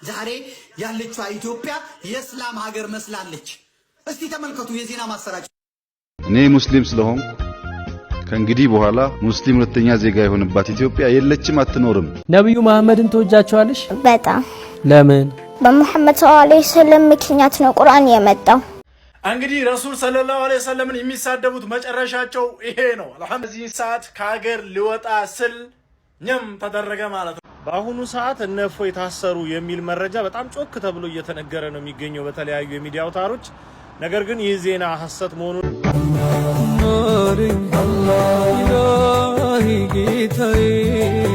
ዛሬ ያለችው ኢትዮጵያ የእስላም ሀገር መስላለች። እስቲ ተመልከቱ የዜና ማሰራጫ። እኔ ሙስሊም ስለሆንኩ ከእንግዲህ በኋላ ሙስሊም ሁለተኛ ዜጋ የሆነባት ኢትዮጵያ የለችም፣ አትኖርም። ነብዩ መሐመድን ተወጃቸዋለሽ? በጣም። ለምን? በመሐመድ ሰለላሁ ዐለይሂ ወሰለም ምክንያት ነው ቁርአን የመጣው። እንግዲህ ረሱል ሰለላሁ ዐለይሂ ወሰለምን የሚሳደቡት መጨረሻቸው ይሄ ነው። አልሐምዱሊላህ ሰዓት ከሀገር ሊወጣ ስል ኘም ተደረገ ማለት ነው። በአሁኑ ሰዓት እነ እፎይ ታሰሩ የሚል መረጃ በጣም ጮክ ተብሎ እየተነገረ ነው የሚገኘው በተለያዩ የሚዲያ አውታሮች። ነገር ግን ይህ ዜና ሐሰት መሆኑን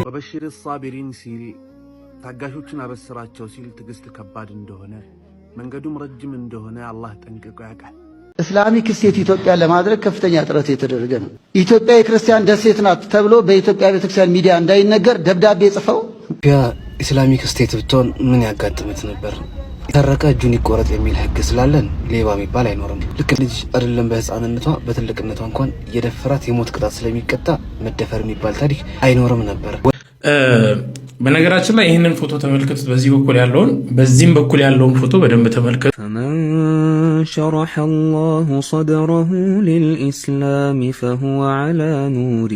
ወበሽር ሳቢሪን ሲል ታጋሾችን አበስራቸው ሲል ትዕግስት ከባድ እንደሆነ መንገዱም ረጅም እንደሆነ አላህ ጠንቅቆ ያውቃል። እስላሚክ ስቴት ኢትዮጵያ ለማድረግ ከፍተኛ ጥረት የተደረገ ነው። ኢትዮጵያ የክርስቲያን ደሴት ናት ተብሎ በኢትዮጵያ ቤተክርስቲያን ሚዲያ እንዳይነገር ደብዳቤ ጽፈው ኢስላሚክ ስቴት ብትሆን ምን ያጋጥመት ነበር? የተረቀ እጁን ይቆረጥ የሚል ህግ ስላለን ሌባ የሚባል አይኖርም። ልክ ልጅ አይደለም በህፃንነቷ በትልቅነቷ እንኳን የደፈራት የሞት ቅጣት ስለሚቀጣ መደፈር የሚባል ታሪክ አይኖርም ነበር። በነገራችን ላይ ይህንን ፎቶ ተመልከቱት። በዚህ በኩል ያለውን በዚህም በኩል ያለውን ፎቶ በደንብ ተመልከቱ። فمن شرح الله صدره للإسلام فهو على نور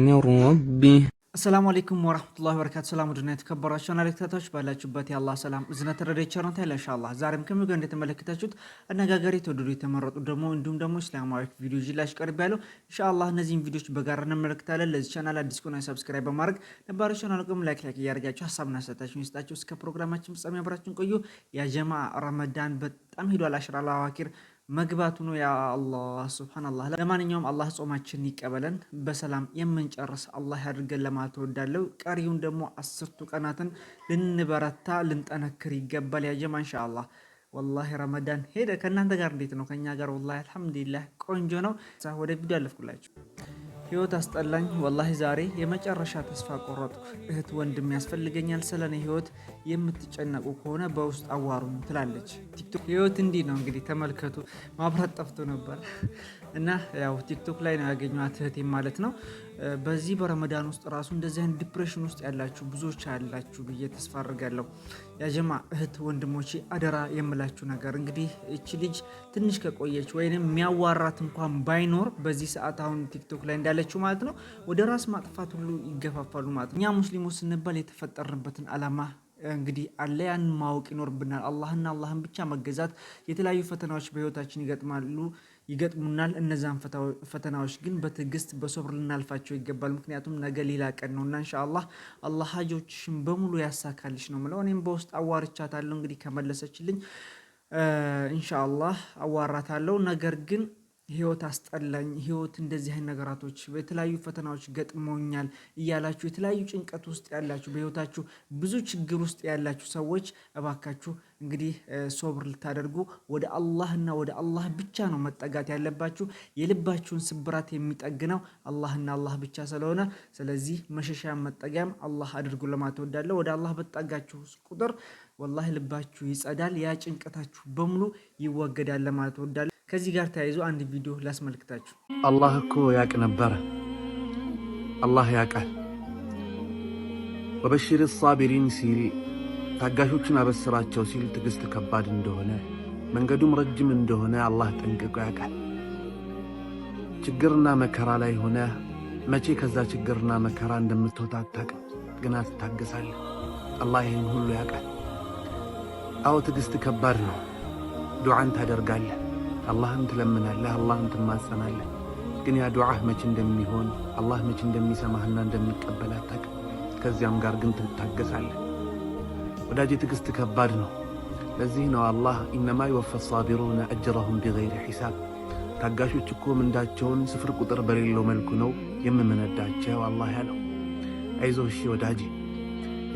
من ربه السلام عليكم ورحمة الله وبركاته. سلام ودنا የተከበራችሁ ተመልካቾች ባላችሁበት የአላህ ሰላም እዝነት ረድኤት ቸርነት ኢንሻአላህ ዛሬም ከሚገ እንደተመለከታችሁት አነጋጋሪ ተወደዱ የተመረጡ ደግሞ እንዲሁም ደግሞ እስላማዊ ቪዲዮ ይላሽ ቀርብ ያለው ኢንሻአላህ እነዚህን ቪዲዮዎች በጋራ እንመለከታለን። ለዚህ ቻናል አዲስ ከሆነ ሰብስክራይብ በማድረግ ነባሩ ቻናሉን ላይክ እያደረጋችሁ ሐሳብና አስተያየታችሁን ይስጣችሁ። እስከ ፕሮግራማችን ፍጻሜ አብራችሁን ቆዩ። ያ ጀማዓ ረመዳን በጣም ሄዷል። አሽራል አዋኪር መግባቱ ነው። ያ አላህ ሱብሃንአላህ። ለማንኛውም አላህ ጾማችን ይቀበለን በሰላም የምንጨርስ አላህ ያድርገን ለማለት ተወዳለው። ቀሪውን ደግሞ 10ቱ ቀናትን ልንበረታ ልንጠነክር ይገባል። ያ ጀማ ኢንሻአላህ። ወላሂ ረመዳን ሄደ። ከእናንተ ጋር እንዴት ነው? ከኛ ጋር ወላሂ አልሐምዱሊላህ ቆንጆ ነው። ወደ ቪዲዮ አለፍኩላችሁ። ህይወት አስጠላኝ ወላሂ ዛሬ የመጨረሻ ተስፋ ቆረጥኩ። እህት ወንድም ያስፈልገኛል። ስለኔ ህይወት የምትጨነቁ ከሆነ በውስጥ አዋሩኝ ትላለች ቲክቶክ። ህይወት እንዲህ ነው እንግዲህ ተመልከቱ። ማብራት ጠፍቶ ነበር እና ያው ቲክቶክ ላይ ነው ያገኘኋት እህቴ ማለት ነው። በዚህ በረመዳን ውስጥ ራሱ እንደዚህ አይነት ዲፕሬሽን ውስጥ ያላችሁ ብዙዎች አላችሁ ብዬ ተስፋ አድርጋለሁ። ያ ጀማ እህት ወንድሞቼ አደራ የምላችሁ ነገር እንግዲህ እቺ ልጅ ትንሽ ከቆየች ወይንም የሚያዋራት እንኳን ባይኖር በዚህ ሰዓት አሁን ቲክቶክ ላይ እንዳለችው ማለት ነው ወደ ራስ ማጥፋት ሁሉ ይገፋፋሉ ማለት ነው። እኛ ሙስሊሞች ስንባል የተፈጠርንበትን አላማ እንግዲህ አለ ያን ማወቅ ይኖርብናል። አላህና አላህን ብቻ መገዛት። የተለያዩ ፈተናዎች በህይወታችን ይገጥሙናል። እነዛን ፈተናዎች ግን በትዕግስት በሶብር ልናልፋቸው ይገባል። ምክንያቱም ነገ ሌላ ቀን ነውና ኢንሻአላህ አላህ ሀጆችሽን በሙሉ ያሳካልሽ ነው ማለት። እኔም በውስጥ አዋርቻታለሁ እንግዲህ ከመለሰችልኝ ኢንሻአላህ አዋራታለሁ። ነገር ግን ህይወት አስጠላኝ፣ ህይወት እንደዚህ አይነት ነገራቶች በተለያዩ ፈተናዎች ገጥሞኛል እያላችሁ የተለያዩ ጭንቀት ውስጥ ያላችሁ በህይወታችሁ ብዙ ችግር ውስጥ ያላችሁ ሰዎች እባካችሁ እንግዲህ ሶብር ልታደርጉ ወደ አላህና ወደ አላህ ብቻ ነው መጠጋት ያለባችሁ። የልባችሁን ስብራት የሚጠግነው አላህና አላህ ብቻ ስለሆነ ስለዚህ መሸሻ መጠጊያም አላህ አድርጉ ለማለት እወዳለሁ። ወደ አላህ በተጠጋችሁ ቁጥር ወላሂ ልባችሁ ይጸዳል፣ ያ ጭንቀታችሁ በሙሉ ይወገዳል ለማለት እወዳለሁ። ከዚህ ጋር ተያይዞ አንድ ቪዲዮ ላስመልክታችሁ። አላህ እኮ ያቅ ነበር፣ አላህ ያቃል። ወበሽር ሳቢሪን ሲል ታጋሾችን አበስራቸው ሲል ትዕግስት ከባድ እንደሆነ መንገዱም ረጅም እንደሆነ አላህ ጠንቅቆ ያውቃል። ችግርና መከራ ላይ ሆነ መቼ ከዛ ችግርና መከራ እንደምትወጣ አታውቅም፣ ግና ትታገሳለህ። አላህ ይህን ሁሉ ያውቃል። አዎ ትዕግስት ከባድ ነው። ዱዓን ታደርጋለህ፣ አላህን ትለምናለህ፣ አላህን ትማጸናለህ። ግን ያ ዱዓህ መቼ እንደሚሆን አላህ መቼ እንደሚሰማህና እንደሚቀበል አታውቅም። ከዚያም ጋር ግን ትታገሳለህ። ወዳጅ ትዕግስት ከባድ ነው። ለዚህ ነው አላህ ኢነማ ይወፋ ሳቢሩነ አጅረሁም ቢገይሪ ሒሳብ፣ ታጋሾች እኮ ምንዳቸውን ስፍር ቁጥር በሌለው መልኩ ነው የምመነዳቸው አላህ ያለው። አይዞህ እሺ ወዳጅ፣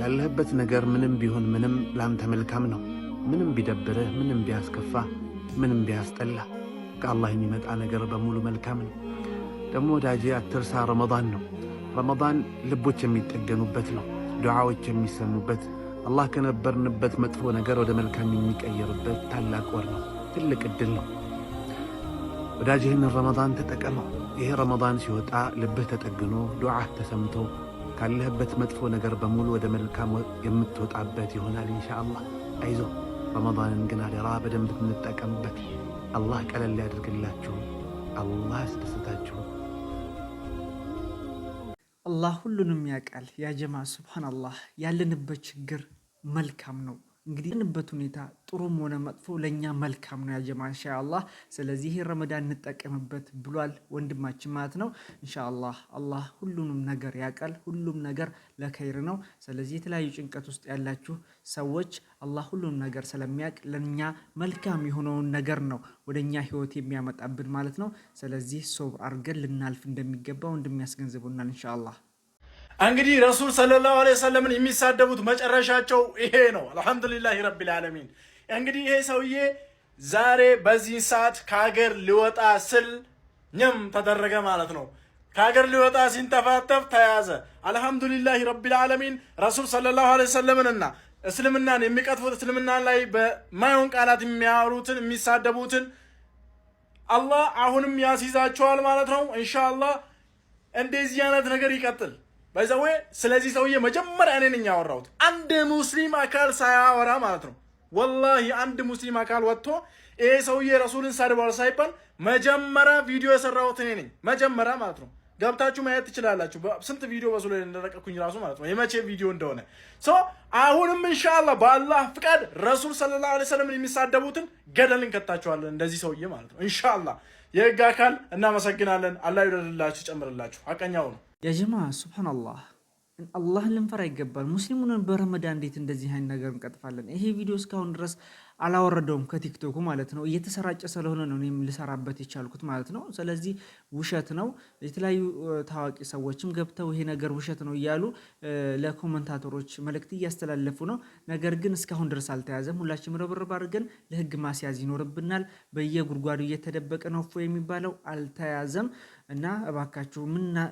ያለህበት ነገር ምንም ቢሆን ምንም ላንተ መልካም ነው። ምንም ቢደብርህ፣ ምንም ቢያስከፋ፣ ምንም ቢያስጠላ ከአላህ የሚመጣ ነገር በሙሉ መልካም ነው። ደግሞ ወዳጄ አትርሳ፣ ረመዳን ነው። ረመዳን ልቦች የሚጠገኑበት ነው፣ ዱዓዎች የሚሰሙበት፣ አላህ ከነበርንበት መጥፎ ነገር ወደ መልካም የሚቀየርበት ታላቅ ወር ነው። ትልቅ እድል ነው። ወዳጄ ይህን ረመዳን ተጠቀመው። ይሄ ረመዳን ሲወጣ ልብህ ተጠግኖ ዱዓህ ተሰምቶ ካለህበት መጥፎ ነገር በሙሉ ወደ መልካም የምትወጣበት ይሆናል ኢንሻአላህ። አይዞ ረመዳንን ግን አደራ በደንብ እንጠቀምበት። አላህ ቀለል ያድርግላችሁ፣ አላህ ያስደስታችሁ። አላህ ሁሉንም ያውቃል። ያ ጀማ ሱብሃንአላህ፣ ያለንበት ችግር መልካም ነው። እንግዲህ ያለንበት ሁኔታ ጥሩም ሆነ መጥፎ ለኛ መልካም ነው ያ ጀማ ኢንሻአላህ። ስለዚህ ረመዳን እንጠቀምበት ብሏል ወንድማችን ማለት ነው። ኢንሻአላህ አላህ ሁሉንም ነገር ያውቃል፣ ሁሉም ነገር ለኸይር ነው። ስለዚህ የተለያዩ ጭንቀት ውስጥ ያላችሁ ሰዎች አላህ ሁሉንም ነገር ስለሚያውቅ ለኛ መልካም የሆነውን ነገር ነው ወደኛ ህይወት የሚያመጣብን ማለት ነው። ስለዚህ ሶብር አድርገን ልናልፍ እንደሚገባ ወንድሚያስገንዝቡናል ኢንሻአላህ። እንግዲህ ረሱል ሰለላሁ ዐለይሂ ወሰለምን የሚሳደቡት መጨረሻቸው ይሄ ነው። አልহামዱሊላሂ ረቢል ዓለሚን። እንግዲህ ይሄ ሰውዬ ዛሬ በዚህ ሰዓት ከሀገር ሊወጣ ስል ኘም ተደረገ ማለት ነው። ከሀገር ሊወጣ ሲንተፋተፍ ተያዘ። አልহামዱሊላሂ ረቢል ዓለሚን። ረሱል ሰለላሁ ዐለይሂ ወሰለምንና እስልምናን የሚቀጥፉት እስልምና ላይ በማይሆን ቃላት የሚያወሩትን የሚሳደቡትን አላህ አሁንም ያስይዛቸዋል ማለት ነው ኢንሻአላህ። እንደዚህ አይነት ነገር ይቀጥል። በዛው ስለዚህ ሰውዬ መጀመሪያ እኔ ነኝ ያወራሁት፣ አንድ ሙስሊም አካል ሳያወራ ማለት ነው። ወላሂ አንድ ሙስሊም አካል ወጥቶ ይሄ ሰውዬ ረሱልን ሰድቧል ሳይባል መጀመሪያ ቪዲዮ የሰራሁት እኔ ነኝ መጀመሪያ ማለት ነው። ገብታችሁ ማየት ትችላላችሁ። ስንት ቪዲዮ በሱ ላይ እንደለቀኩኝ ራሱ ማለት ነው፣ የመቼ ቪዲዮ እንደሆነ። አሁንም ኢንሻአላህ በአላህ ፍቃድ ረሱል ሰለላሁ ዐለይሂ ወሰለም የሚሳደቡትን ገደልን ከታቸዋለን እንደዚህ ሰውዬ ማለት ነው ኢንሻአላህ። የህግ አካል እናመሰግናለን። አላህ ይወደድላችሁ ጨምርላችሁ። አቀኛው ነው ያጀማ ሱብሃንአላህ። አላህን ልንፈራ ይገባል። ሙስሊሙን በረመዳን እንዴት እንደዚህ አይነት ነገር እንቀጥፋለን? ይሄ ቪዲዮ እስካሁን ድረስ አላወረደውም ከቲክቶኩ ማለት ነው። እየተሰራጨ ስለሆነ ነው እኔም ልሰራበት የቻልኩት ማለት ነው። ስለዚህ ውሸት ነው። የተለያዩ ታዋቂ ሰዎችም ገብተው ይሄ ነገር ውሸት ነው እያሉ ለኮመንታተሮች መልእክት እያስተላለፉ ነው። ነገር ግን እስካሁን ድረስ አልተያዘም። ሁላችንም ርብርብ አድርገን ለህግ ማስያዝ ይኖርብናል። በየጉድጓዱ እየተደበቀ ነው እፎ የሚባለው አልተያዘም። እና እባካችሁ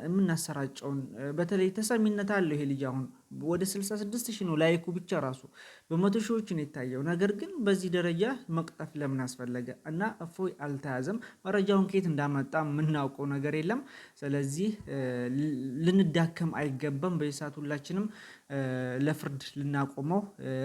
የምናሰራጨውን በተለይ ተሰሚነት አለው ይሄ ልጅ አሁን ወደ 66,000 ነው ላይኩ ብቻ ራሱ በመቶ ሺዎች ነው የታየው። ነገር ግን በዚህ ደረጃ መቅጠፍ ለምን አስፈለገ? እና እፎይ አልተያዘም። መረጃውን ከየት እንዳመጣ የምናውቀው ነገር የለም። ስለዚህ ልንዳከም አይገባም። በሰዓት ሁላችንም ለፍርድ ልናቆመው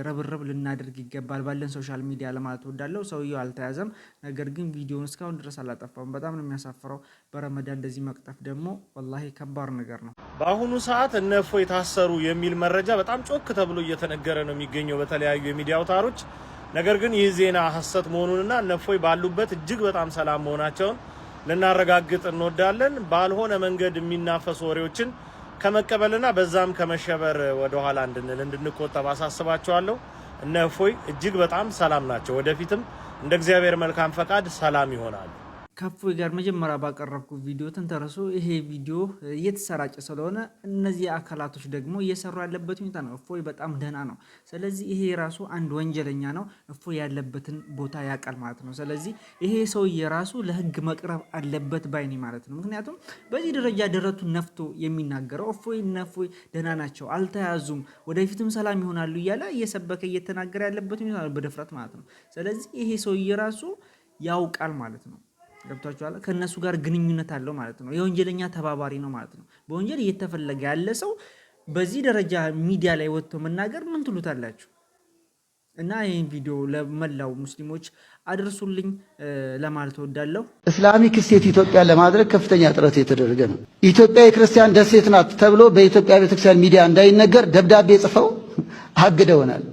ረብረብ ልናደርግ ይገባል ባለን ሶሻል ሚዲያ ለማለት ወዳለው። ሰውየው አልተያዘም። ነገር ግን ቪዲዮውን እስካሁን ድረስ አላጠፋውም። በጣም ነው የሚያሳፍረው። በረመዳን እንደዚህ መቅጠፍ ደግሞ ወላሂ ከባድ ነገር ነው። በአሁኑ ሰዓት እነ እፎይ ታሰሩ የሚል መረጃ በጣም ጮክ ተብሎ እየተነገረ ነው የሚገኘው በተለያዩ የሚዲያ አውታሮች። ነገር ግን ይህ ዜና ሐሰት መሆኑንና እነ እፎይ ባሉበት እጅግ በጣም ሰላም መሆናቸውን ልናረጋግጥ እንወዳለን። ባልሆነ መንገድ የሚናፈሱ ወሬዎችን ከመቀበልና በዛም ከመሸበር ወደ ኋላ እንድንቆጠብ አሳስባቸዋለሁ። እነ እፎይ እጅግ በጣም ሰላም ናቸው። ወደፊትም እንደ እግዚአብሔር መልካም ፈቃድ ሰላም ይሆናሉ። ከእፎይ ጋር መጀመሪያ ባቀረብኩ ቪዲዮ ተንተርሶ ይሄ ቪዲዮ እየተሰራጨ ስለሆነ እነዚህ አካላቶች ደግሞ እየሰሩ ያለበት ሁኔታ ነው። እፎይ በጣም ደህና ነው። ስለዚህ ይሄ ራሱ አንድ ወንጀለኛ ነው። እፎይ ያለበትን ቦታ ያውቃል ማለት ነው። ስለዚህ ይሄ ሰውዬ ራሱ ለህግ መቅረብ አለበት ባይኔ ማለት ነው። ምክንያቱም በዚህ ደረጃ ደረቱን ነፍቶ የሚናገረው እፎይ ደህና ናቸው፣ አልተያዙም፣ ወደፊትም ሰላም ይሆናሉ እያለ እየሰበከ እየተናገረ ያለበት ሁኔታ ነው በድፍረት ማለት ነው። ስለዚህ ይሄ ሰውዬ ራሱ ያውቃል ማለት ነው። ገብቷችኋል? ከነሱ ጋር ግንኙነት አለው ማለት ነው። የወንጀለኛ ተባባሪ ነው ማለት ነው። በወንጀል እየተፈለገ ያለ ሰው በዚህ ደረጃ ሚዲያ ላይ ወጥቶ መናገር ምን ትሉታላችሁ? እና ይህን ቪዲዮ ለመላው ሙስሊሞች አድርሱልኝ ለማለት ወዳለሁ። እስላሚክ ስቴት ኢትዮጵያ ለማድረግ ከፍተኛ ጥረት የተደረገ ነው። ኢትዮጵያ የክርስቲያን ደሴት ናት ተብሎ በኢትዮጵያ ቤተክርስቲያን ሚዲያ እንዳይነገር ደብዳቤ ጽፈው አግደውናል።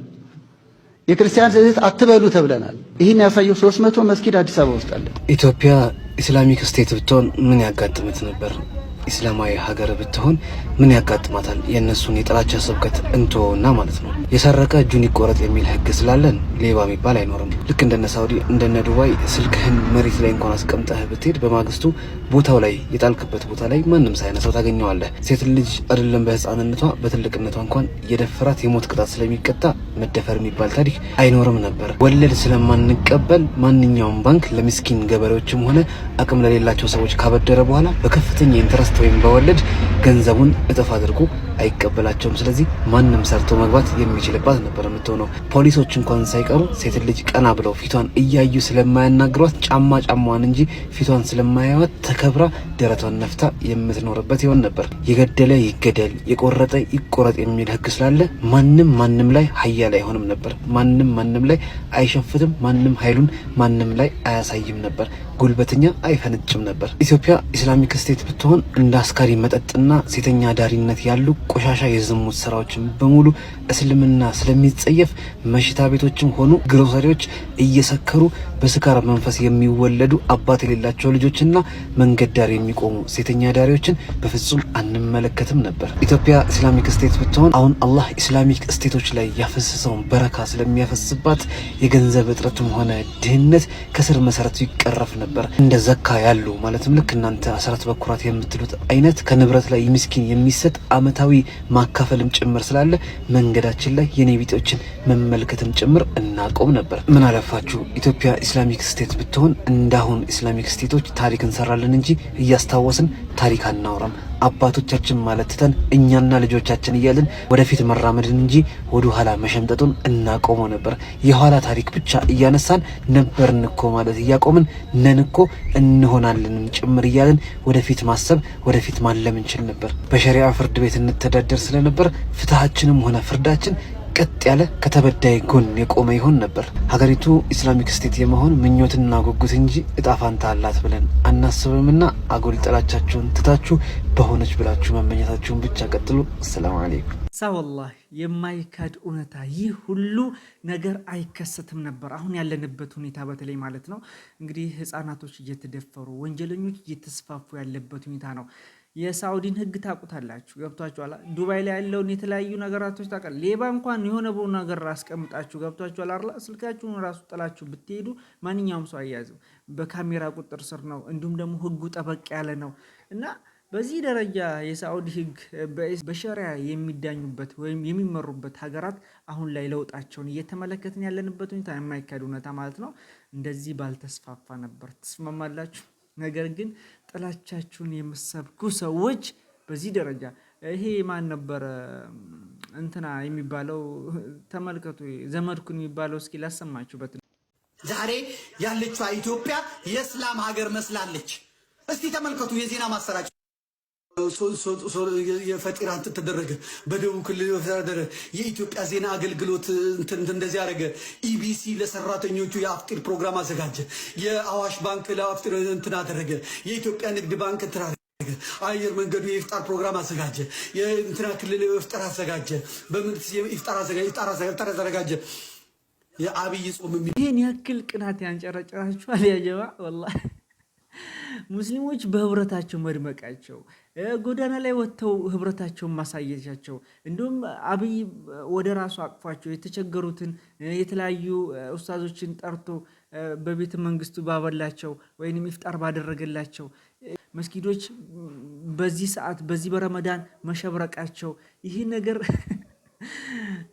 የክርስቲያን ደሴት አትበሉ ተብለናል። ይህን ያሳየው 300 መስጊድ አዲስ አበባ ውስጥ አለ። ኢትዮጵያ ኢስላሚክ ስቴት ብትሆን ምን ያጋጥማት ነበር? ኢስላማዊ ሀገር ብትሆን ምን ያጋጥማታል? የእነሱን የጥላቻ ስብከት እንተውና ማለት ነው። የሰረቀ እጁን ይቆረጥ የሚል ህግ ስላለን ሌባ የሚባል አይኖርም። ልክ እንደነ ሳውዲ እንደነ ዱባይ ስልክህን መሬት ላይ እንኳን አስቀምጠህ ብትሄድ በማግስቱ ቦታው ላይ የጣልክበት ቦታ ላይ ማንም ሳይነሳው ታገኘዋለህ። ሴት ልጅ አይደለም በህፃንነቷ በትልቅነቷ እንኳን የደፈራት የሞት ቅጣት ስለሚቀጣ መደፈር የሚባል ታሪክ አይኖርም ነበር። ወለድ ስለማንቀበል ማንኛውም ባንክ ለምስኪን ገበሬዎችም ሆነ አቅም ለሌላቸው ሰዎች ካበደረ በኋላ በከፍተኛ ኢንተረስት ወይም በወለድ ገንዘቡን እጥፍ አድርጎ አይቀበላቸውም። ስለዚህ ማንም ሰርቶ መግባት የሚችልባት ነበር የምትሆነው። ፖሊሶች እንኳን ሳይቀሩ ሴት ልጅ ቀና ብለው ፊቷን እያዩ ስለማያናግሯት ጫማዋን እንጂ ፊቷን ስለማያዩት ተከብራ ደረቷን ነፍታ የምትኖርበት ይሆን ነበር። የገደለ ይገደል፣ የቆረጠ ይቆረጥ የሚል ህግ ስላለ ማንም ላይ ኃያል አይሆንም ነበር። ማንም ላይ አይሸፍትም። ማንም ኃይሉን ማንም ላይ አያሳይም ነበር። ጉልበተኛ አይፈነጭም ነበር። ኢትዮጵያ ኢስላሚክ ስቴት ብትሆን እንደ አስካሪ መጠጥና ሴተኛ ዳሪነት ያሉ ቆሻሻ የዝሙት ስራዎችን በሙሉ እስልምና ስለሚጸየፍ መሽታ ቤቶችም ሆኑ ግሮሰሪዎች እየሰከሩ በስካር መንፈስ የሚወለዱ አባት የሌላቸው ልጆችና መንገድ ዳር የሚቆሙ ሴተኛ ዳሪዎችን በፍጹም አንመለከትም ነበር። ኢትዮጵያ ኢስላሚክ ስቴት ብትሆን አሁን አላህ ኢስላሚክ ስቴቶች ላይ ያፈሰሰውን በረካ ስለሚያፈስባት የገንዘብ እጥረትም ሆነ ድህነት ከስር መሰረቱ ይቀረፍ ነበር። እንደ ዘካ ያሉ ማለትም ልክ እናንተ አስራት በኩራት የምትሉት አይነት ከንብረት ላይ ምስኪን የሚሰጥ አመታዊ ማካፈልም ጭምር ስላለ መንገዳችን ላይ የኔ ቢጤዎችን መመልከትም ጭምር እናቆም ነበር። ምን አለፋችሁ ኢትዮጵያ ኢስላሚክ ስቴት ብትሆን እንዳሁን ኢስላሚክ ስቴቶች ታሪክ እንሰራለን እንጂ እያስታወስን ታሪክ አናወራም። አባቶቻችን ማለት ትተን እኛና ልጆቻችን እያልን ወደፊት መራመድን እንጂ ወደ ኋላ መሸምጠጡን እናቆመው ነበር። የኋላ ታሪክ ብቻ እያነሳን ነበርን እኮ ማለት እያቆምን ነን እኮ እንሆናለን ጭምር እያልን ወደፊት ማሰብ ወደፊት ማለም እንችል ነበር። በሸሪዓ ፍርድ ቤት እንተዳደር ስለነበር ፍትሃችንም ሆነ ፍርዳችን ቀጥ ያለ ከተበዳይ ጎን የቆመ ይሆን ነበር። ሀገሪቱ ኢስላሚክ ስቴት የመሆን ምኞትና ጉጉት እንጂ እጣፋንታ አላት ብለን አናስብምና አጉል ጥላቻችሁን ትታችሁ በሆነች ብላችሁ መመኘታችሁን ብቻ ቀጥሉ። ሰላም አለይኩም። ወላሂ የማይካድ እውነታ ይህ ሁሉ ነገር አይከሰትም ነበር። አሁን ያለንበት ሁኔታ በተለይ ማለት ነው እንግዲህ ህፃናቶች እየተደፈሩ ወንጀለኞች እየተስፋፉ ያለበት ሁኔታ ነው። የሳውዲን ህግ ታውቁታላችሁ፣ ገብቷችኋል። ዱባይ ላይ ያለውን የተለያዩ ነገራቶች ታውቃላችሁ። ሌባ እንኳን የሆነ ነገር አስቀምጣችሁ ገብቷችኋል አይደል? ስልካችሁን ራሱ ጥላችሁ ብትሄዱ ማንኛውም ሰው አያዝም፣ በካሜራ ቁጥጥር ስር ነው። እንዲሁም ደግሞ ህጉ ጠበቅ ያለ ነው እና በዚህ ደረጃ የሳውዲ ህግ በሸሪያ የሚዳኙበት ወይም የሚመሩበት ሀገራት አሁን ላይ ለውጣቸውን እየተመለከትን ያለንበት ሁኔታ የማይካድ እውነታ ማለት ነው። እንደዚህ ባልተስፋፋ ነበር። ትስማማላችሁ? ነገር ግን ጥላቻችሁን የምትሰብኩ ሰዎች በዚህ ደረጃ ይሄ ማን ነበር እንትና የሚባለው ተመልከቱ፣ ዘመድኩን የሚባለው እስኪ ላሰማችሁበት። ዛሬ ያለችው ኢትዮጵያ የእስላም ሀገር መስላለች። እስቲ ተመልከቱ። የዜና ማሰራጫ የፈጢራ እንትን ተደረገ፣ በደቡብ ክልል ተደረገ። የኢትዮጵያ ዜና አገልግሎት እንትን እንደዚህ ያደረገ። ኢቢሲ ለሰራተኞቹ የአፍጢር ፕሮግራም አዘጋጀ። የአዋሽ ባንክ ለአፍጢር እንትን አደረገ። የኢትዮጵያ ንግድ ባንክ እንትን አደረገ። አየር መንገዱ የኢፍጣር ፕሮግራም አዘጋጀ። የእንትና ክልል ኢፍጣር አዘጋጀ። በመንግስት ኢፍጣር አዘጋጀ። የአብይ ጾም ይሄን ያክል ቅናት ያንጨረጨራችኋል? ያጀባ ወላሂ ሙስሊሞች በህብረታቸው መድመቃቸው፣ ጎዳና ላይ ወጥተው ህብረታቸውን ማሳየታቸው፣ እንዲሁም አብይ ወደ ራሱ አቅፏቸው የተቸገሩትን የተለያዩ ኡስታዞችን ጠርቶ በቤተ መንግስቱ ባበላቸው ወይንም ኢፍጣር ባደረገላቸው፣ መስጊዶች በዚህ ሰዓት በዚህ በረመዳን መሸብረቃቸው፣ ይህ ነገር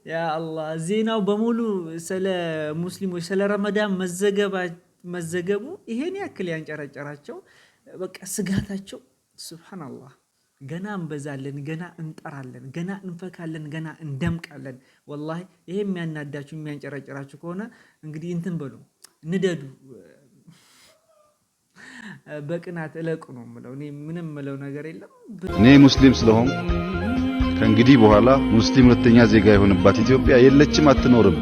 ያ አላህ ዜናው በሙሉ ስለ ሙስሊሞች ስለ ረመዳን መዘገቡ ይሄን ያክል ያንጨረጨራቸው፣ በቃ ስጋታቸው ሱብሃንአላህ። ገና እንበዛለን፣ ገና እንጠራለን፣ ገና እንፈካለን፣ ገና እንደምቃለን። ወላሂ ይሄ የሚያናዳችሁ የሚያንጨረጨራችሁ ከሆነ እንግዲህ እንትን በሉ፣ ንደዱ፣ በቅናት እለቁ ነው የምለው። እኔ ምንም የምለው ነገር የለም። እኔ ሙስሊም ስለሆንኩ ከእንግዲህ በኋላ ሙስሊም ሁለተኛ ዜጋ የሆነባት ኢትዮጵያ የለችም፣ አትኖርም።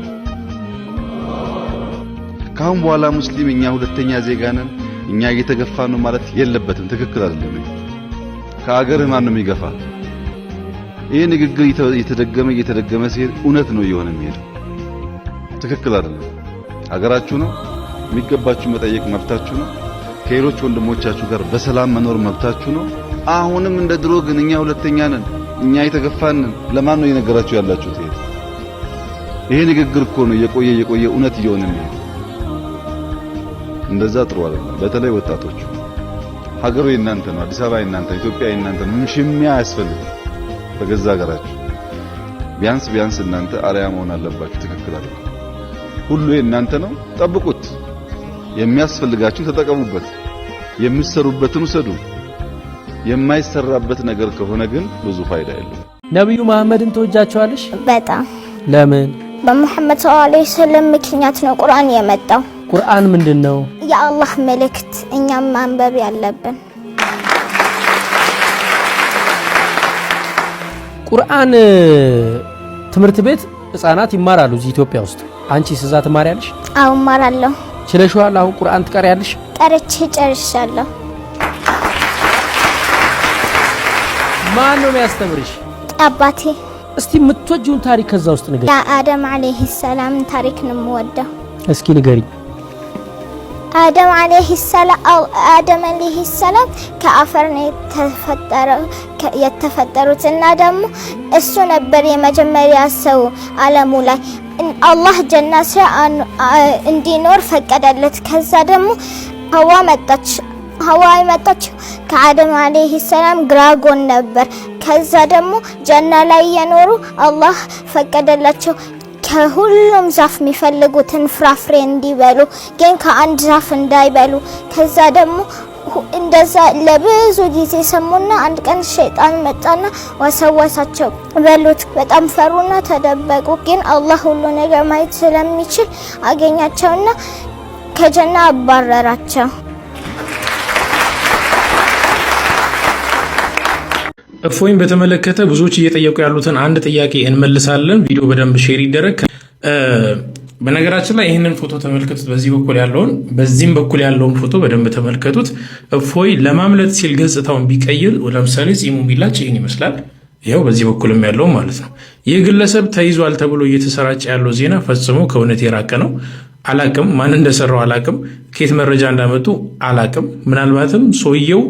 ካሁን በኋላ ሙስሊም እኛ ሁለተኛ ዜጋ ነን፣ እኛ እየተገፋን ነው ማለት የለበትም። ትክክል አይደለም። ከአገርህ ማን ነው የሚገፋ? ይሄ ንግግር እየተደገመ ሲሄድ እውነት ነው እየሆነ የሚሄድ። ትክክል አይደለም። አገራችሁ ነው፣ የሚገባችሁ መጠየቅ መብታችሁ ነው። ከሌሎች ወንድሞቻችሁ ጋር በሰላም መኖር መብታችሁ ነው። አሁንም እንደ ድሮ ግን እኛ ሁለተኛ ነን፣ እኛ እየተገፋን ነን። ለማን ነው እየነገራችሁ ያላችሁት? ይሄ ንግግር እኮ ነው የቆየ እውነት እየሆነ የሚሄድ። እንደዛ ጥሩ አይደለም። በተለይ ወጣቶች ሀገሩ የእናንተ ነው፣ አዲስ አበባ የእናንተ፣ ኢትዮጵያ የእናንተ ነው። ሽሚያ አያስፈልግም። በገዛ ሀገራችሁ ቢያንስ እናንተ አርአያ መሆን አለባችሁ። ትክክል አይደለም። ሁሉ የእናንተ ነው፣ ጠብቁት። የሚያስፈልጋችሁ ተጠቀሙበት። የምትሰሩበትን ውሰዱ። የማይሰራበት ነገር ከሆነ ግን ብዙ ፋይዳ የለውም። ነብዩ መሐመድን ተወጃቸዋለሽ? በጣም። ለምን? በመሐመድ ሰለላሁ ዐለይሂ ወሰለም ምክንያት ነው ቁርአን የመጣው። ቁርአን ምንድነው? የአላህ መልእክት፣ እኛም ማንበብ ያለብን። ቁርአን ትምህርት ቤት ህፃናት ይማራሉ እዚህ ኢትዮጵያ ውስጥ። አንቺስ እዛ ትማሪያለሽ? አዎ እማራለሁ። ችለሽዋል? አሁን ቁርአን ትቀሪያለሽ? ቀርቼ ጨርሻለሁ። ማን ነው የሚያስተምርሽ? አባቴ። እስቲ የምትወጂውን ታሪክ ከዛ ውስጥ ንገሪ። የአደም አለይሂ ሰላም ታሪክ ነው የምወደው። እስኪ ንገሪ። አደም አለይሂ ሰላም ከአፈር ነው የተፈጠሩት እና ደግሞ እሱ ነበር የመጀመሪያ ሰው ዓለሙ ላይ አላህ ጀና እንዲኖር ፈቀደለት። ከዛ ደግሞ ሐዋ መጣች ከአደም አለይሂ ሰላም ግራጎን ነበር። ከዛ ደግሞ ጀና ላይ የኖሩ አላህ ፈቀደላቸው ከሁሉም ዛፍ የሚፈልጉትን ፍራፍሬ እንዲበሉ፣ ግን ከአንድ ዛፍ እንዳይበሉ። ከዛ ደግሞ እንደዛ ለብዙ ጊዜ ሰሙና አንድ ቀን ሸይጣን መጣና ወሰወሳቸው። በሉት። በጣም ፈሩና ተደበቁ። ግን አላህ ሁሉ ነገር ማየት ስለሚችል አገኛቸውና ከጀና አባረራቸው። እፎይን በተመለከተ ብዙዎች እየጠየቁ ያሉትን አንድ ጥያቄ እንመልሳለን። ቪዲዮ በደንብ ሼር ይደረግ። በነገራችን ላይ ይህንን ፎቶ ተመልከቱት። በዚህ በኩል ያለውን በዚህም በኩል ያለውን ፎቶ በደንብ ተመልከቱት። እፎይ ለማምለጥ ሲል ገጽታውን ቢቀይር፣ ለምሳሌ ጺሙ ቢላጭ ይህን ይመስላል። ይኸው በዚህ በኩልም ያለው ማለት ነው። ይህ ግለሰብ ተይዟል ተብሎ እየተሰራጨ ያለው ዜና ፈጽሞ ከእውነት የራቀ ነው። አላቅም፣ ማን እንደሰራው አላቅም፣ ከየት መረጃ እንዳመጡ አላቅም። ምናልባትም ሰውየው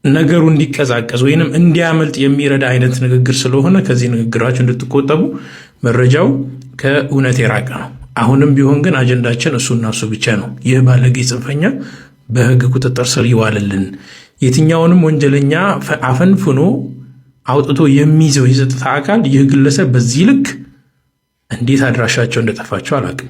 ነገሩ እንዲቀዛቀዝ ወይንም እንዲያመልጥ የሚረዳ አይነት ንግግር ስለሆነ ከዚህ ንግግራችሁ እንድትቆጠቡ። መረጃው ከእውነት የራቀ ነው። አሁንም ቢሆን ግን አጀንዳችን እሱና እሱ ብቻ ነው። ይህ ባለጌ ጽንፈኛ በህግ ቁጥጥር ስር ይዋልልን። የትኛውንም ወንጀለኛ አፈንፍኖ አውጥቶ የሚይዘው የጸጥታ አካል ይህ ግለሰብ በዚህ ልክ እንዴት አድራሻቸው እንደጠፋቸው አላቅም።